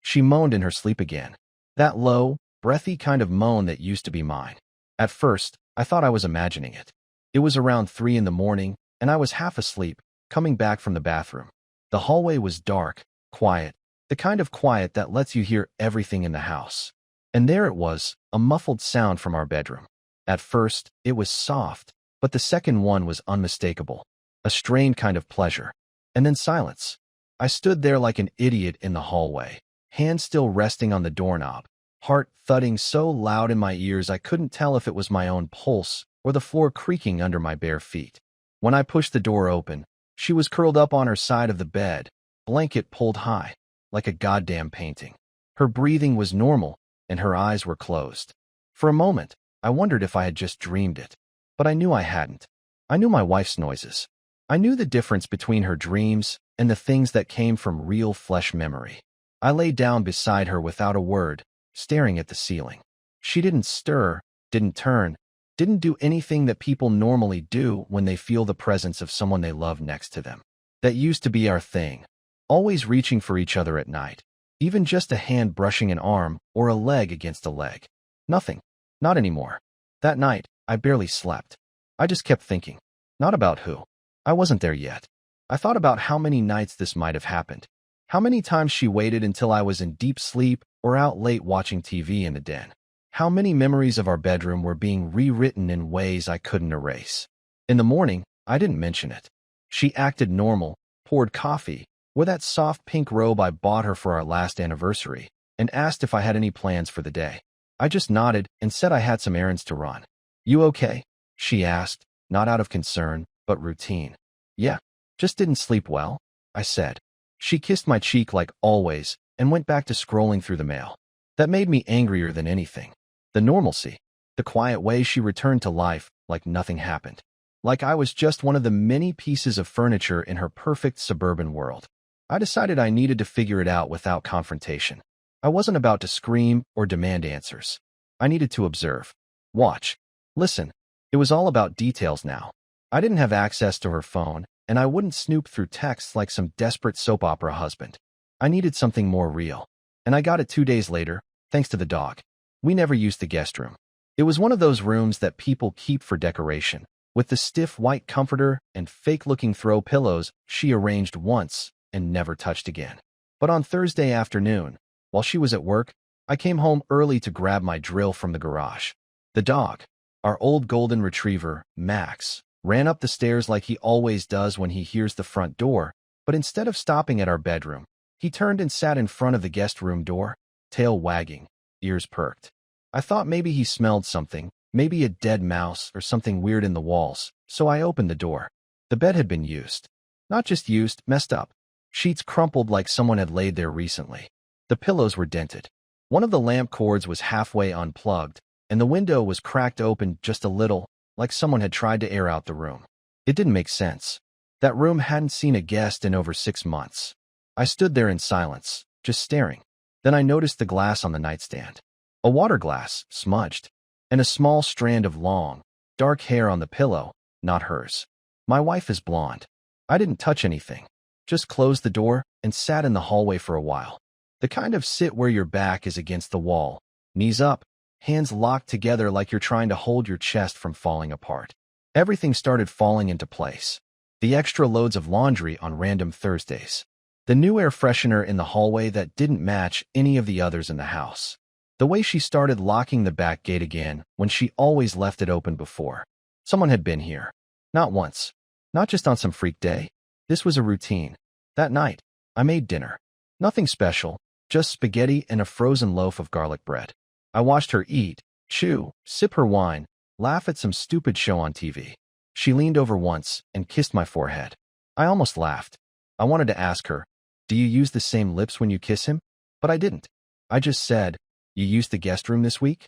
She moaned in her sleep again. That low, breathy kind of moan that used to be mine. At first, I thought I was imagining it. It was around 3 in the morning, and I was half asleep, coming back from the bathroom. The hallway was dark, quiet, the kind of quiet that lets you hear everything in the house. And there it was, a muffled sound from our bedroom. At first, it was soft, but the second one was unmistakable. A strained kind of pleasure. And then silence. I stood there like an idiot in the hallway, hand still resting on the doorknob, heart thudding so loud in my ears I couldn't tell if it was my own pulse or the floor creaking under my bare feet. When I pushed the door open, she was curled up on her side of the bed, blanket pulled high, like a goddamn painting. Her breathing was normal, and her eyes were closed. For a moment, I wondered if I had just dreamed it. But I knew I hadn't. I knew my wife's noises. I knew the difference between her dreams and the things that came from real flesh memory. I lay down beside her without a word, staring at the ceiling. She didn't stir, didn't turn, didn't do anything that people normally do when they feel the presence of someone they love next to them. That used to be our thing. Always reaching for each other at night. Even just a hand brushing an arm or a leg against a leg. Nothing. Not anymore. That night, I barely slept. I just kept thinking. Not about who. I wasn't there yet. I thought about how many nights this might have happened. How many times she waited until I was in deep sleep or out late watching TV in the den. How many memories of our bedroom were being rewritten in ways I couldn't erase. In the morning, I didn't mention it. She acted normal, poured coffee, wore that soft pink robe I bought her for our last anniversary, and asked if I had any plans for the day. I just nodded and said I had some errands to run. "You okay?" she asked, not out of concern, but routine. "Yeah, just didn't sleep well," I said. She kissed my cheek like always and went back to scrolling through the mail. That made me angrier than anything. The normalcy, the quiet way she returned to life like nothing happened. Like I was just one of the many pieces of furniture in her perfect suburban world. I decided I needed to figure it out without confrontation. I wasn't about to scream or demand answers. I needed to observe. Watch. Listen. It was all about details now. I didn't have access to her phone, and I wouldn't snoop through texts like some desperate soap opera husband. I needed something more real. And I got it 2 days later, thanks to the dog. We never used the guest room. It was one of those rooms that people keep for decoration, with the stiff white comforter and fake-looking throw pillows she arranged once and never touched again. But on Thursday afternoon, while she was at work, I came home early to grab my drill from the garage. The dog, our old golden retriever, Max, ran up the stairs like he always does when he hears the front door, but instead of stopping at our bedroom, he turned and sat in front of the guest room door, tail wagging, ears perked. I thought maybe he smelled something, maybe a dead mouse or something weird in the walls, so I opened the door. The bed had been used. Not just used, messed up. Sheets crumpled like someone had laid there recently. The pillows were dented. One of the lamp cords was halfway unplugged, and the window was cracked open just a little, like someone had tried to air out the room. It didn't make sense. That room hadn't seen a guest in over 6 months. I stood there in silence, just staring. Then I noticed the glass on the nightstand. A water glass, smudged, and a small strand of long, dark hair on the pillow, not hers. My wife is blonde. I didn't touch anything, just closed the door and sat in the hallway for a while. The kind of sit where your back is against the wall, knees up, hands locked together like you're trying to hold your chest from falling apart. Everything started falling into place. The extra loads of laundry on random Thursdays. The new air freshener in the hallway that didn't match any of the others in the house. The way she started locking the back gate again when she always left it open before. Someone had been here. Not once. Not just on some freak day. This was a routine. That night, I made dinner. Nothing special, just spaghetti and a frozen loaf of garlic bread. I watched her eat, chew, sip her wine, laugh at some stupid show on TV. She leaned over once and kissed my forehead. I almost laughed. I wanted to ask her, "Do you use the same lips when you kiss him?" But I didn't. I just said, "You used the guest room this week?"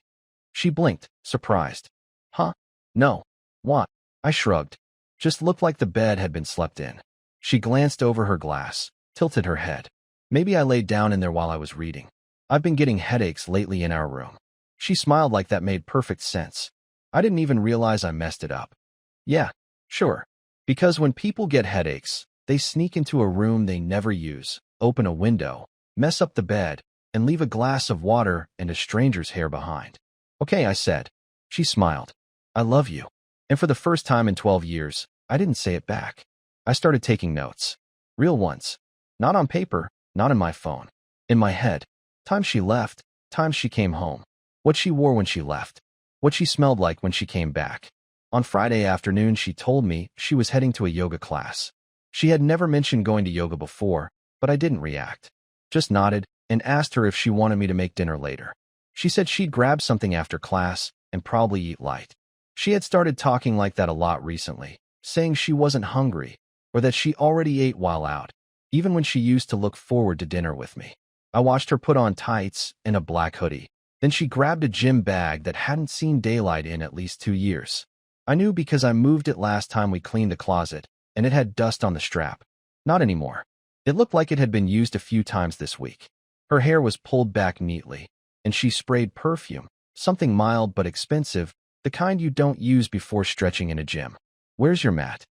She blinked, surprised. "Huh? No. What?" I shrugged. Just looked like the bed had been slept in. She glanced over her glass, tilted her head. Maybe I laid down in there while I was reading. I've been getting headaches lately in our room. She smiled like that made perfect sense. I didn't even realize I messed it up. Yeah, sure. Because when people get headaches, they sneak into a room they never use, open a window, mess up the bed, and leave a glass of water and a stranger's hair behind. Okay, I said. She smiled. I love you. And for the first time in 12 years, I didn't say it back. I started taking notes. Real ones. Not on paper, not in my phone. In my head. Times she left, times she came home. What she wore when she left. What she smelled like when she came back. On Friday afternoon, she told me she was heading to a yoga class. She had never mentioned going to yoga before, but I didn't react. Just nodded and asked her if she wanted me to make dinner later. She said she'd grab something after class and probably eat light. She had started talking like that a lot recently, saying she wasn't hungry or that she already ate while out, even when she used to look forward to dinner with me. I watched her put on tights and a black hoodie. Then she grabbed a gym bag that hadn't seen daylight in at least 2 years. I knew because I moved it last time we cleaned the closet, and it had dust on the strap. Not anymore. It looked like it had been used a few times this week. Her hair was pulled back neatly, and she sprayed perfume, something mild but expensive, the kind you don't use before stretching in a gym. Where's your mat?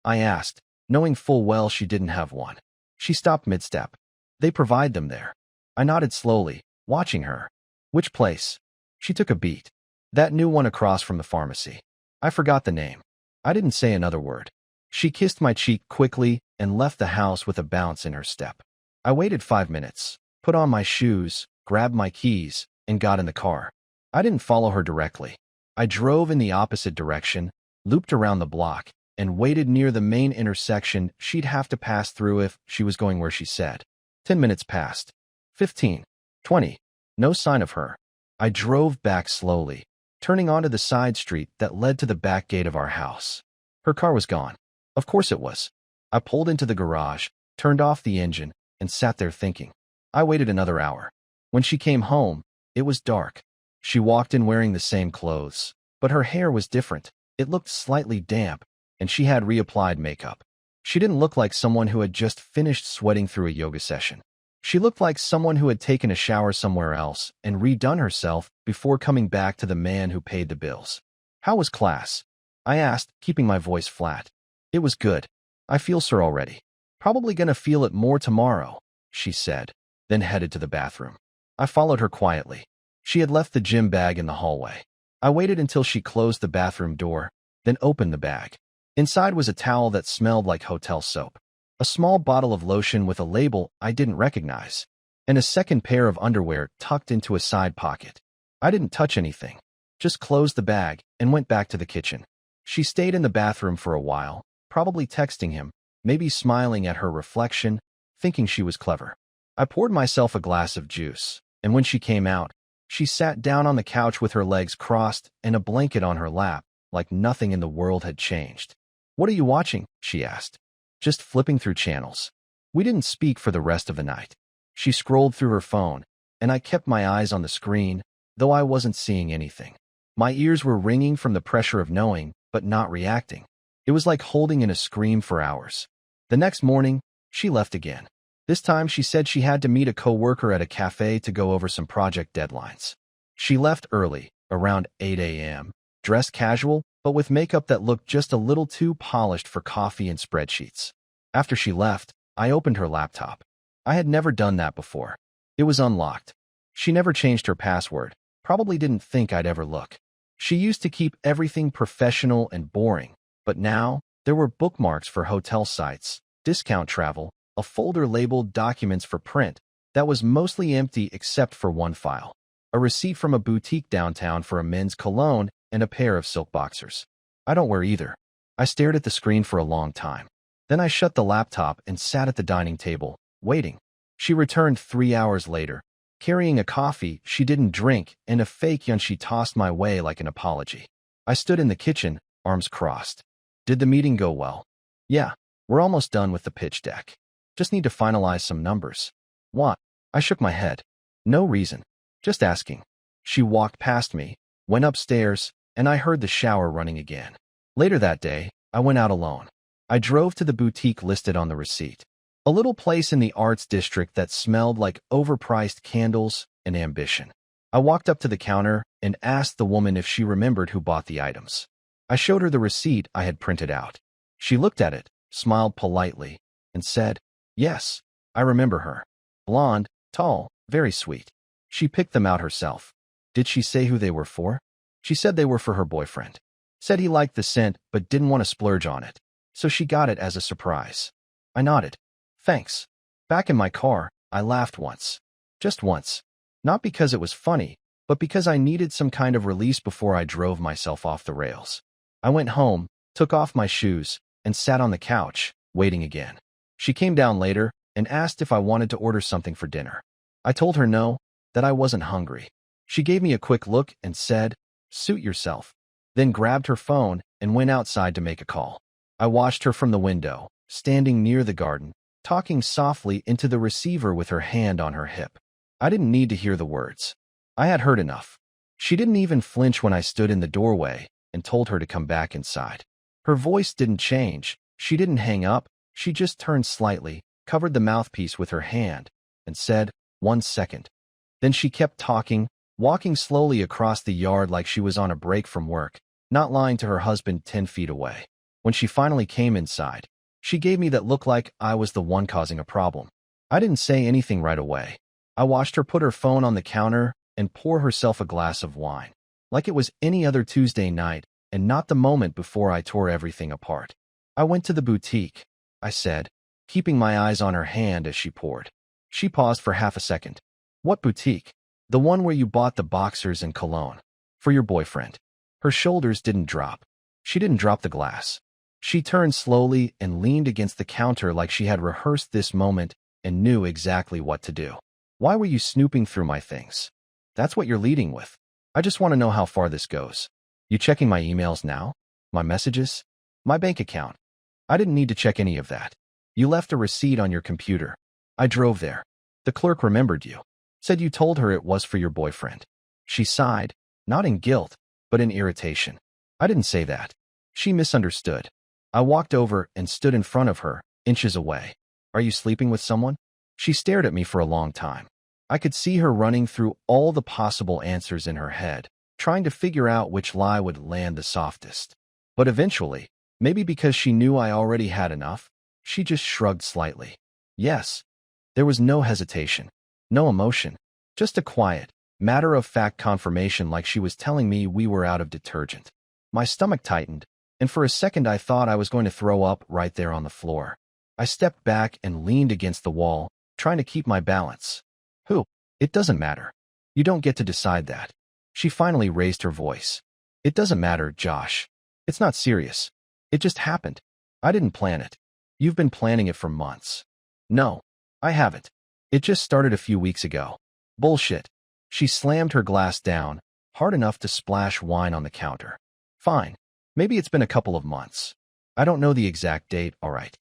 I asked, knowing full well she didn't have one. She stopped mid-step. They provide them there. I nodded slowly, watching her. Which place? She took a beat. That new one across from the pharmacy. I forgot the name. I didn't say another word. She kissed my cheek quickly and left the house with a bounce in her step. I waited 5 minutes, put on my shoes, grabbed my keys, and got in the car. I didn't follow her directly. I drove in the opposite direction, looped around the block, and waited near the main intersection she'd have to pass through if she was going where she said. 10 minutes passed. 15. 20. No sign of her. I drove back slowly, turning onto the side street that led to the back gate of our house. Her car was gone. Of course it was. I pulled into the garage, turned off the engine, and sat there thinking. I waited another hour. When she came home, it was dark. She walked in wearing the same clothes, but her hair was different. It looked slightly damp, and she had reapplied makeup. She didn't look like someone who had just finished sweating through a yoga session. She looked like someone who had taken a shower somewhere else and redone herself before coming back to the man who paid the bills. How was class? I asked, keeping my voice flat. It was good. I feel sore already. Probably gonna feel it more tomorrow, she said, then headed to the bathroom. I followed her quietly. She had left the gym bag in the hallway. I waited until she closed the bathroom door, then opened the bag. Inside was a towel that smelled like hotel soap, a small bottle of lotion with a label I didn't recognize, and a second pair of underwear tucked into a side pocket. I didn't touch anything, just closed the bag and went back to the kitchen. She stayed in the bathroom for a while, probably texting him, maybe smiling at her reflection, thinking she was clever. I poured myself a glass of juice, and when she came out, she sat down on the couch with her legs crossed and a blanket on her lap, like nothing in the world had changed. What are you watching? She asked. Just flipping through channels. We didn't speak for the rest of the night. She scrolled through her phone, and I kept my eyes on the screen, though I wasn't seeing anything. My ears were ringing from the pressure of knowing, but not reacting. It was like holding in a scream for hours. The next morning, she left again. This time she said she had to meet a coworker at a cafe to go over some project deadlines. She left early, around 8 a.m., dressed casual, but with makeup that looked just a little too polished for coffee and spreadsheets. After she left, I opened her laptop. I had never done that before. It was unlocked. She never changed her password, probably didn't think I'd ever look. She used to keep everything professional and boring, but now there were bookmarks for hotel sites, discount travel, a folder labeled documents for print that was mostly empty except for one file, a receipt from a boutique downtown for a men's cologne and a pair of silk boxers. I don't wear either. I stared at the screen for a long time. Then I shut the laptop and sat at the dining table, waiting. She returned 3 hours later, carrying a coffee she didn't drink and a fake yun she tossed my way like an apology. I stood in the kitchen, arms crossed. Did the meeting go well? Yeah, we're almost done with the pitch deck. Just need to finalize some numbers. What? I shook my head. No reason. Just asking. She walked past me, went upstairs, and I heard the shower running again. Later that day, I went out alone. I drove to the boutique listed on the receipt. A little place in the arts district that smelled like overpriced candles and ambition. I walked up to the counter and asked the woman if she remembered who bought the items. I showed her the receipt I had printed out. She looked at it, smiled politely, and said, "Yes, I remember her. Blonde, tall, Very sweet. She picked them out herself. Did she say who they were for? She said they were for her boyfriend. Said he liked the scent but didn't want to splurge on it. So she got it as a surprise. I nodded. Thanks. Back in my car, I laughed once. Just once. Not because it was funny, but because I needed some kind of release before I drove myself off the rails. I went home, took off my shoes, and sat on the couch, waiting again. She came down later and asked if I wanted to order something for dinner. I told her no, that I wasn't hungry. She gave me a quick look and said, "Suit yourself," then grabbed her phone and went outside to make a call. I watched her from the window, standing near the garden, talking softly into the receiver with her hand on her hip. I didn't need to hear the words. I had heard enough. She didn't even flinch when I stood in the doorway and told her to come back inside. Her voice didn't change. She didn't hang up. She just turned slightly, covered the mouthpiece with her hand, and said, "1 second." Then she kept talking, walking slowly across the yard like she was on a break from work, not lying to her husband 10 feet away. When she finally came inside, she gave me that look like I was the one causing a problem. I didn't say anything right away. I watched her put her phone on the counter and pour herself a glass of wine, like it was any other Tuesday night and not the moment before I tore everything apart. "I went to the boutique," I said, keeping my eyes on her hand as she poured. She paused for half a second. "What boutique?" "The one where you bought the boxers and cologne. For your boyfriend." Her shoulders didn't drop. She didn't drop the glass. She turned slowly and leaned against the counter like she had rehearsed this moment and knew exactly what to do. "Why were you snooping through my things?" "That's what you're leading with. I just want to know how far this goes." "You checking my emails now? My messages? My bank account?" "I didn't need to check any of that. You left a receipt on your computer. I drove there. The clerk remembered you. Said you told her it was for your boyfriend." She sighed, not in guilt, but in irritation. "I didn't say that." She misunderstood. I walked over and stood in front of her, inches away. "Are you sleeping with someone?" She stared at me for a long time. I could see her running through all the possible answers in her head, trying to figure out which lie would land the softest. But eventually, maybe because she knew I already had enough, she just shrugged slightly. Yes. There was no hesitation, no emotion, just a quiet, matter-of-fact confirmation like she was telling me we were out of detergent. My stomach tightened, and for a second I thought I was going to throw up right there on the floor. I stepped back and leaned against the wall, trying to keep my balance. "Who? It doesn't matter. You don't get to decide that." She finally raised her voice. "It doesn't matter, Josh. It's not serious. It just happened. I didn't plan it. You've been planning it for months." "No, I haven't. It just started a few weeks ago." "Bullshit." She slammed her glass down, hard enough to splash wine on the counter. "Fine. Maybe it's been a couple of months. I don't know the exact date, all right.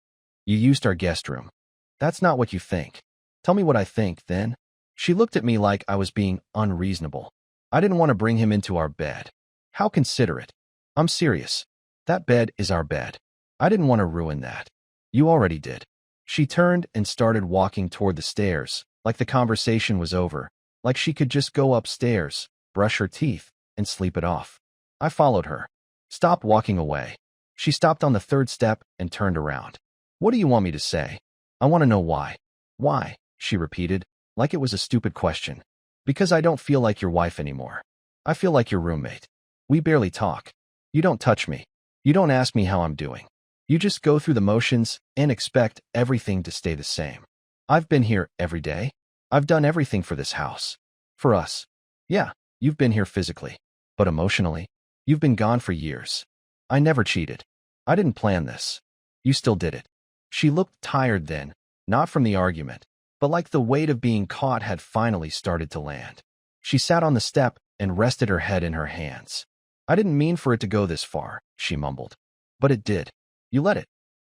You used our guest room. That's not what you think. Tell me what I think, then." She looked at me like I was being unreasonable. "I didn't want to bring him into our bed." "How considerate." "I'm serious. That bed is our bed. I didn't want to ruin that." "You already did." She turned and started walking toward the stairs, like the conversation was over, like she could just go upstairs, brush her teeth, and sleep it off. I followed her. "Stop walking away." She stopped on the 3rd step and turned around. "What do you want me to say?" "I want to know why." "Why?" she repeated, like it was a stupid question. "Because I don't feel like your wife anymore. I feel like your roommate. We barely talk. You don't touch me. You don't ask me how I'm doing. You just go through the motions and expect everything to stay the same. I've been here every day. I've done everything for this house. For us. Yeah, you've been here physically. But emotionally, you've been gone for years. I never cheated. I didn't plan this. You still did it." She looked tired then, not from the argument, but like the weight of being caught had finally started to land. She sat on the step and rested her head in her hands. "I didn't mean for it to go this far," she mumbled. "But it did. You let it."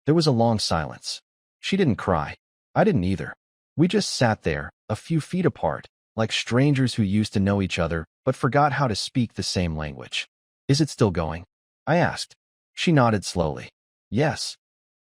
There was a long silence. She didn't cry. I didn't either. We just sat there, a few feet apart, like strangers who used to know each other but forgot how to speak the same language. "Is it still going?" I asked. She nodded slowly. "Yes."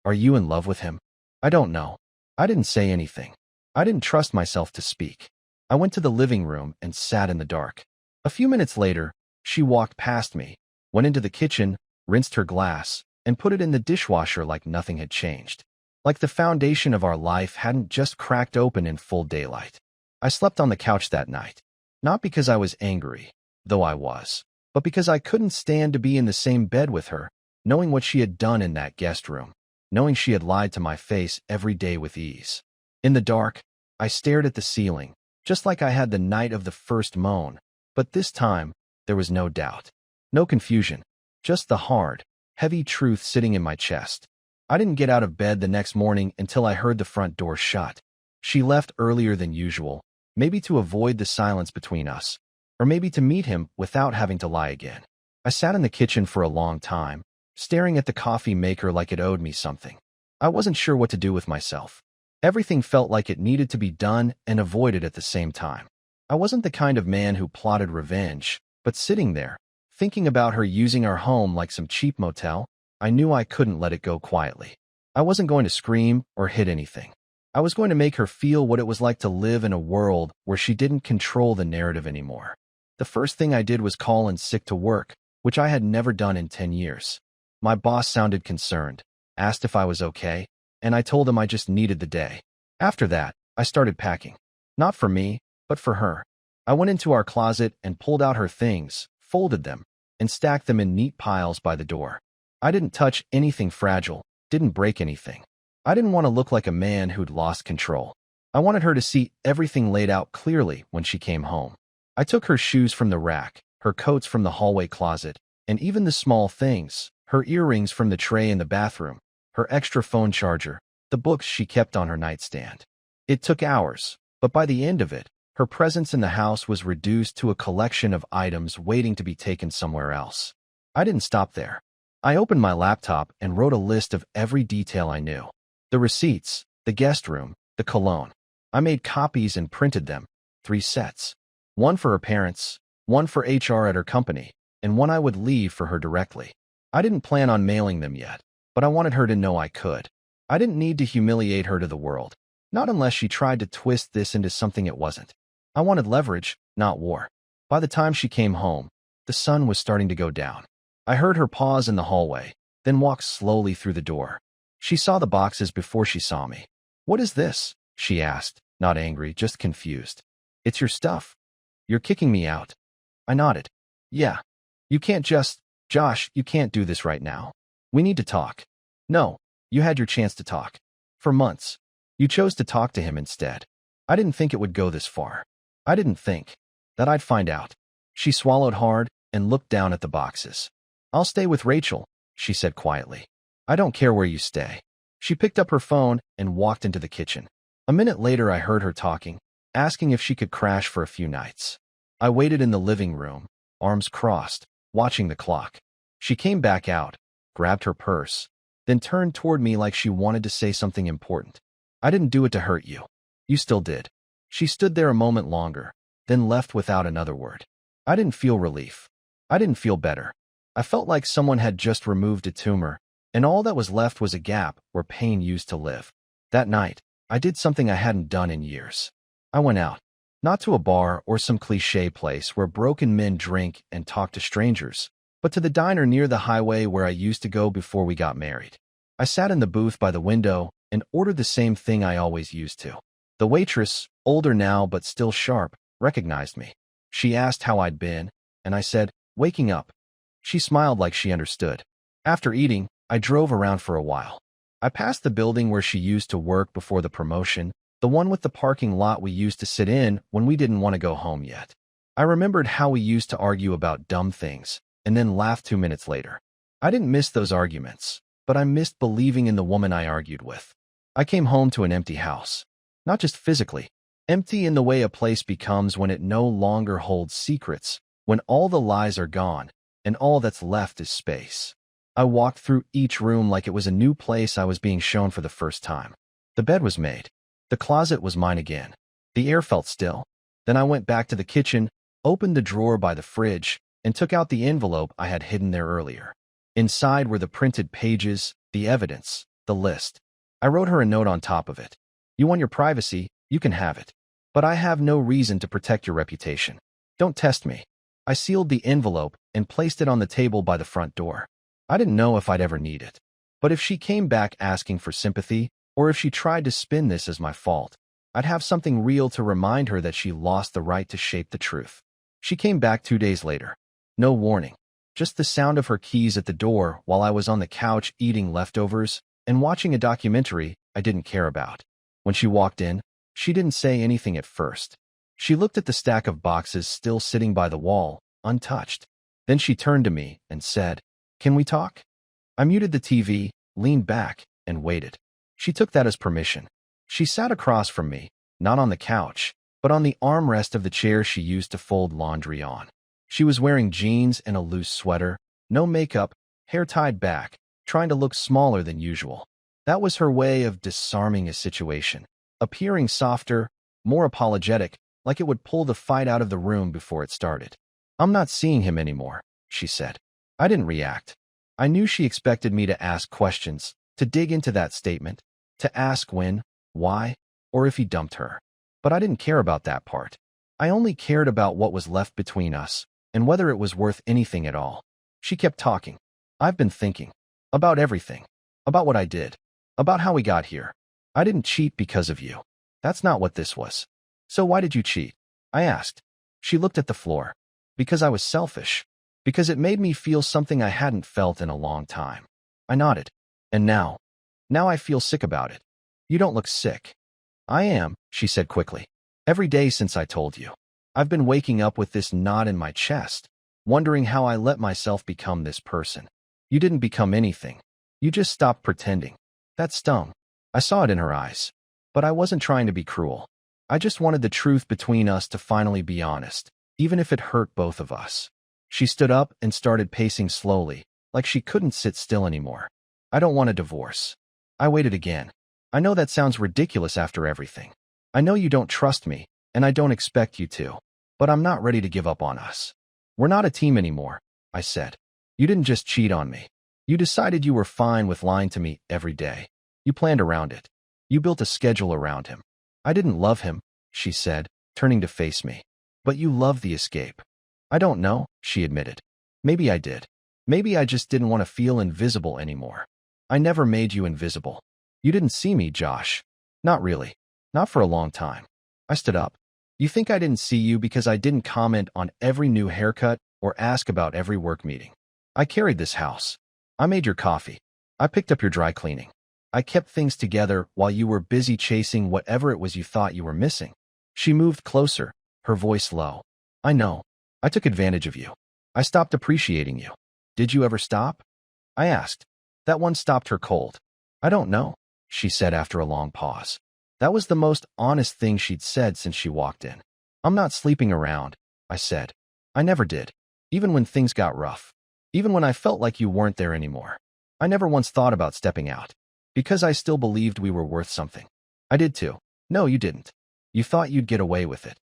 "Are you in love with him?" "I don't know." I didn't say anything. I didn't trust myself to speak. I went to the living room and sat in the dark. A few minutes later, she walked past me, went into the kitchen, rinsed her glass, and put it in the dishwasher like nothing had changed. Like the foundation of our life hadn't just cracked open in full daylight. I slept on the couch that night, not because I was angry, though I was, but because I couldn't stand to be in the same bed with her, knowing what she had done in that guest room, knowing she had lied to my face every day with ease. In the dark, I stared at the ceiling, just like I had the night of the first moan, but this time, there was no doubt, no confusion, just the hard, heavy truth sitting in my chest. I didn't get out of bed the next morning until I heard the front door shut. She left earlier than usual, maybe to avoid the silence between us, or maybe to meet him without having to lie again. I sat in the kitchen for a long time, staring at the coffee maker like it owed me something. I wasn't sure what to do with myself. Everything felt like it needed to be done and avoided at the same time. I wasn't the kind of man who plotted revenge, but sitting there, thinking about her using our home like some cheap motel, I knew I couldn't let it go quietly. I wasn't going to scream or hit anything. I was going to make her feel what it was like to live in a world where she didn't control the narrative anymore. The first thing I did was call in sick to work, which I had never done in 10 years. My boss sounded concerned, asked if I was okay, and I told him I just needed the day. After that, I started packing. Not for me, but for her. I went into our closet and pulled out her things, folded them, and stacked them in neat piles by the door. I didn't touch anything fragile, didn't break anything. I didn't want to look like a man who'd lost control. I wanted her to see everything laid out clearly when she came home. I took her shoes from the rack, her coats from the hallway closet, and even the small things, her earrings from the tray in the bathroom, her extra phone charger, the books she kept on her nightstand. It took hours, but by the end of it, her presence in the house was reduced to a collection of items waiting to be taken somewhere else. I didn't stop there. I opened my laptop and wrote a list of every detail I knew. The receipts, the guest room, the cologne. I made copies and printed them, 3 sets. One for her parents, one for HR at her company, and one I would leave for her directly. I didn't plan on mailing them yet, but I wanted her to know I could. I didn't need to humiliate her to the world, not unless she tried to twist this into something it wasn't. I wanted leverage, not war. By the time she came home, the sun was starting to go down. I heard her pause in the hallway, then walk slowly through the door. She saw the boxes before she saw me. "What is this?" she asked, not angry, just confused. "It's your stuff. You're kicking me out." I nodded. "Yeah. You can't just, Josh, you can't do this right now. We need to talk." "No, you had your chance to talk. For months. You chose to talk to him instead. I didn't think it would go this far. I didn't think that I'd find out." She swallowed hard and looked down at the boxes. "I'll stay with Rachel," she said quietly. "I don't care where you stay." She picked up her phone and walked into the kitchen. A minute later, I heard her talking, asking if she could crash for a few nights. I waited in the living room, arms crossed, watching the clock. She came back out, grabbed her purse, then turned toward me like she wanted to say something important. "I didn't do it to hurt you. You still did." She stood there a moment longer, then left without another word. I didn't feel relief. I didn't feel better. I felt like someone had just removed a tumor, and all that was left was a gap where pain used to live. That night, I did something I hadn't done in years. I went out. Not to a bar or some cliché place where broken men drink and talk to strangers, but to the diner near the highway where I used to go before we got married. I sat in the booth by the window and ordered the same thing I always used to. The waitress, older now but still sharp, recognized me. She asked how I'd been, and I said, "Waking up." She smiled like she understood. After eating, I drove around for a while. I passed the building where she used to work before the promotion, the one with the parking lot we used to sit in when we didn't want to go home yet. I remembered how we used to argue about dumb things, and then laugh 2 minutes later. I didn't miss those arguments, but I missed believing in the woman I argued with. I came home to an empty house. Not just physically, empty in the way a place becomes when it no longer holds secrets, when all the lies are gone, and all that's left is space. I walked through each room like it was a new place I was being shown for the first time. The bed was made. The closet was mine again. The air felt still. Then I went back to the kitchen, opened the drawer by the fridge, and took out the envelope I had hidden there earlier. Inside were the printed pages, the evidence, the list. I wrote her a note on top of it. "You want your privacy, you can have it. But I have no reason to protect your reputation. Don't test me." I sealed the envelope and placed it on the table by the front door. I didn't know if I'd ever need it. But if she came back asking for sympathy, or if she tried to spin this as my fault, I'd have something real to remind her that she lost the right to shape the truth. She came back 2 days later. No warning. Just the sound of her keys at the door while I was on the couch eating leftovers and watching a documentary I didn't care about. When she walked in, she didn't say anything at first. She looked at the stack of boxes still sitting by the wall, untouched. Then she turned to me and said, "Can we talk?" I muted the TV, leaned back, and waited. She took that as permission. She sat across from me, not on the couch, but on the armrest of the chair she used to fold laundry on. She was wearing jeans and a loose sweater, no makeup, hair tied back, trying to look smaller than usual. That was her way of disarming a situation, appearing softer, more apologetic, like it would pull the fight out of the room before it started. "I'm not seeing him anymore," she said. I didn't react. I knew she expected me to ask questions, to dig into that statement, to ask when, why, or if he dumped her. But I didn't care about that part. I only cared about what was left between us, and whether it was worth anything at all. She kept talking. "I've been thinking. About everything. About what I did. About how we got here. I didn't cheat because of you. That's not what this was." "So why did you cheat?" I asked. She looked at the floor. "Because I was selfish. Because it made me feel something I hadn't felt in a long time." I nodded. "And now I feel sick about it." "You don't look sick." "I am," she said quickly. "Every day since I told you. I've been waking up with this knot in my chest, wondering how I let myself become this person." "You didn't become anything. You just stopped pretending." That stung. I saw it in her eyes. But I wasn't trying to be cruel. I just wanted the truth between us to finally be honest, even if it hurt both of us. She stood up and started pacing slowly, like she couldn't sit still anymore. "I don't want a divorce." I waited again. "I know that sounds ridiculous after everything. I know you don't trust me, and I don't expect you to. But I'm not ready to give up on us. We're not a team anymore," I said. "You didn't just cheat on me. You decided you were fine with lying to me every day. You planned around it. You built a schedule around him." "I didn't love him," she said, turning to face me. "But you loved the escape." "I don't know," she admitted. "Maybe I did. Maybe I just didn't want to feel invisible anymore." "I never made you invisible. You didn't see me, Josh. Not really. Not for a long time." I stood up. "You think I didn't see you because I didn't comment on every new haircut or ask about every work meeting? I carried this house. I made your coffee. I picked up your dry cleaning. I kept things together while you were busy chasing whatever it was you thought you were missing." She moved closer, her voice low. "I know. I took advantage of you. I stopped appreciating you." "Did you ever stop?" I asked. That one stopped her cold. "I don't know," she said after a long pause. That was the most honest thing she'd said since she walked in. "I'm not sleeping around," I said. "I never did. Even when things got rough. Even when I felt like you weren't there anymore. I never once thought about stepping out. Because I still believed we were worth something." "I did too." "No, you didn't. You thought you'd get away with it."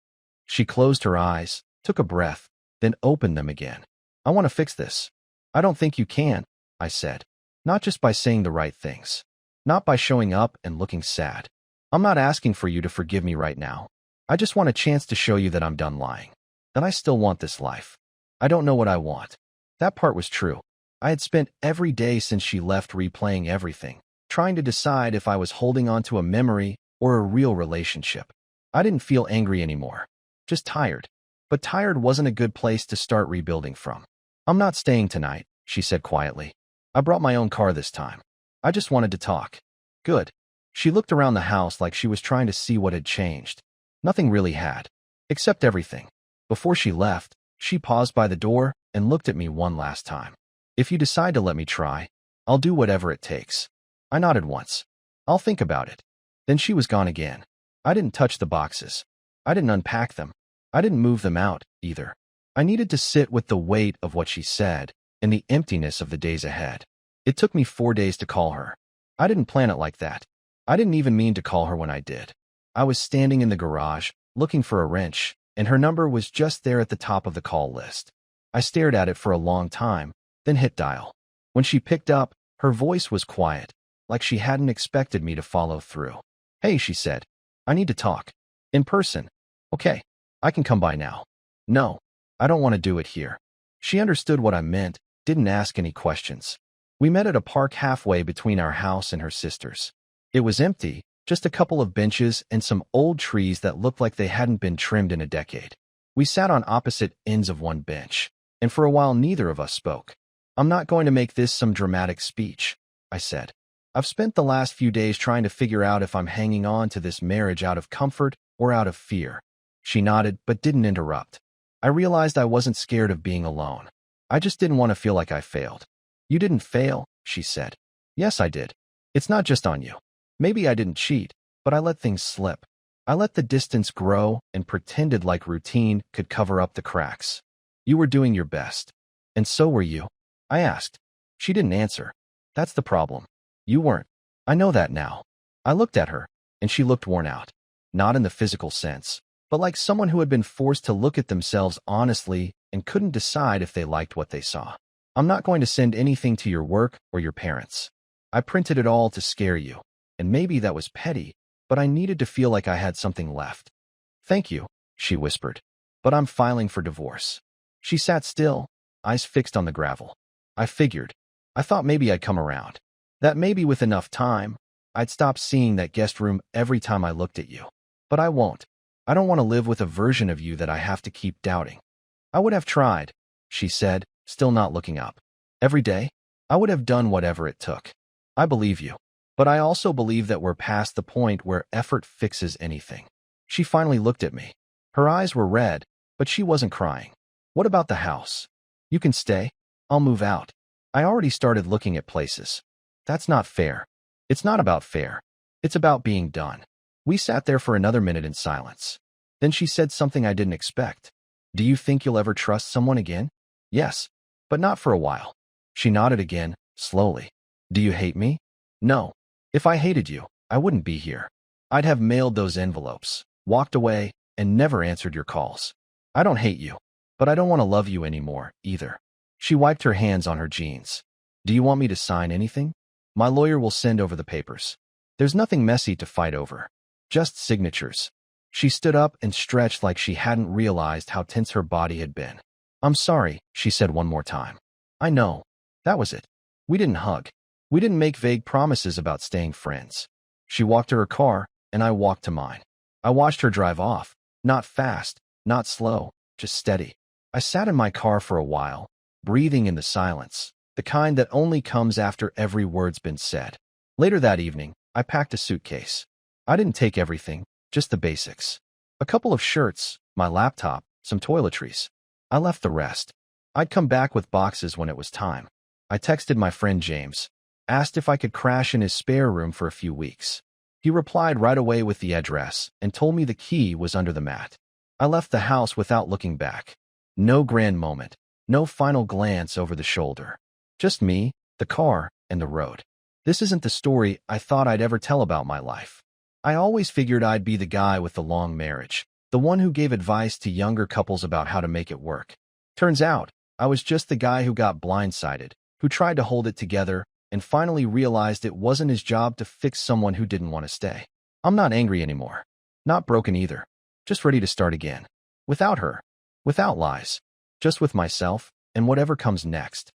She closed her eyes, took a breath, then opened them again. "I want to fix this." "I don't think you can," I said. "Not just by saying the right things. Not by showing up and looking sad. I'm not asking for you to forgive me right now. I just want a chance to show you that I'm done lying. That I still want this life. I don't know what I want." That part was true. I had spent every day since she left replaying everything, trying to decide if I was holding on to a memory or a real relationship. I didn't feel angry anymore. Just tired. But tired wasn't a good place to start rebuilding from. "I'm not staying tonight," she said quietly. "I brought my own car this time. I just wanted to talk." "Good." She looked around the house like she was trying to see what had changed. Nothing really had. Except everything. Before she left, she paused by the door and looked at me one last time. "If you decide to let me try, I'll do whatever it takes." I nodded once. "I'll think about it." Then she was gone again. I didn't touch the boxes. I didn't unpack them. I didn't move them out, either. I needed to sit with the weight of what she said and the emptiness of the days ahead. It took me 4 days to call her. I didn't plan it like that. I didn't even mean to call her when I did. I was standing in the garage, looking for a wrench, and her number was just there at the top of the call list. I stared at it for a long time, then hit dial. When she picked up, her voice was quiet, like she hadn't expected me to follow through. "Hey," she said. "I need to talk. In person." "Okay. I can come by now." "No. I don't want to do it here." She understood what I meant, didn't ask any questions. We met at a park halfway between our house and her sister's. It was empty, Just a couple of benches and some old trees that looked like they hadn't been trimmed in a decade. We sat on opposite ends of one bench, and for a while neither of us spoke. I'm not going to make this some dramatic speech, I said. I've spent the last few days trying to figure out if I'm hanging on to this marriage out of comfort or out of fear. She nodded, but didn't interrupt. I realized I wasn't scared of being alone. I just didn't want to feel like I failed. You didn't fail, she said. Yes, I did. It's not just on you. Maybe I didn't cheat, but I let things slip. I let the distance grow and pretended like routine could cover up the cracks. You were doing your best. And so were you. I asked. She didn't answer. That's the problem. You weren't. I know that now. I looked at her, and she looked worn out. Not in the physical sense, but like someone who had been forced to look at themselves honestly and couldn't decide if they liked what they saw. I'm not going to send anything to your work or your parents. I printed it all to scare you, and maybe that was petty, but I needed to feel like I had something left. Thank you, she whispered, but I'm filing for divorce. She sat still, eyes fixed on the gravel. I figured. I thought maybe I'd come around. That maybe with enough time, I'd stop seeing that guest room every time I looked at you. But I won't. I don't want to live with a version of you that I have to keep doubting. I would have tried, she said, still not looking up. Every day, I would have done whatever it took. I believe you. But I also believe that we're past the point where effort fixes anything. She finally looked at me. Her eyes were red, but she wasn't crying. What about the house? You can stay. I'll move out. I already started looking at places. That's not fair. It's not about fair. It's about being done. We sat there for another minute in silence. Then she said something I didn't expect. Do you think you'll ever trust someone again? Yes, but not for a while. She nodded again, slowly. Do you hate me? No. If I hated you, I wouldn't be here. I'd have mailed those envelopes, walked away, and never answered your calls. I don't hate you, but I don't want to love you anymore, either. She wiped her hands on her jeans. Do you want me to sign anything? My lawyer will send over the papers. There's nothing messy to fight over. Just signatures. She stood up and stretched like she hadn't realized how tense her body had been. I'm sorry, she said one more time. I know. That was it. We didn't hug. We didn't make vague promises about staying friends. She walked to her car, and I walked to mine. I watched her drive off. Not fast, not slow, just steady. I sat in my car for a while, breathing in the silence, the kind that only comes after every word's been said. Later that evening, I packed a suitcase. I didn't take everything, just the basics. A couple of shirts, my laptop, some toiletries. I left the rest. I'd come back with boxes when it was time. I texted my friend James, asked if I could crash in his spare room for a few weeks. He replied right away with the address and told me the key was under the mat. I left the house without looking back. No grand moment, no final glance over the shoulder. Just me, the car, and the road. This isn't the story I thought I'd ever tell about my life. I always figured I'd be the guy with the long marriage, the one who gave advice to younger couples about how to make it work. Turns out, I was just the guy who got blindsided, who tried to hold it together, and finally realized it wasn't his job to fix someone who didn't want to stay. I'm not angry anymore. Not broken either. Just ready to start again. Without her. Without lies. Just with myself, and whatever comes next.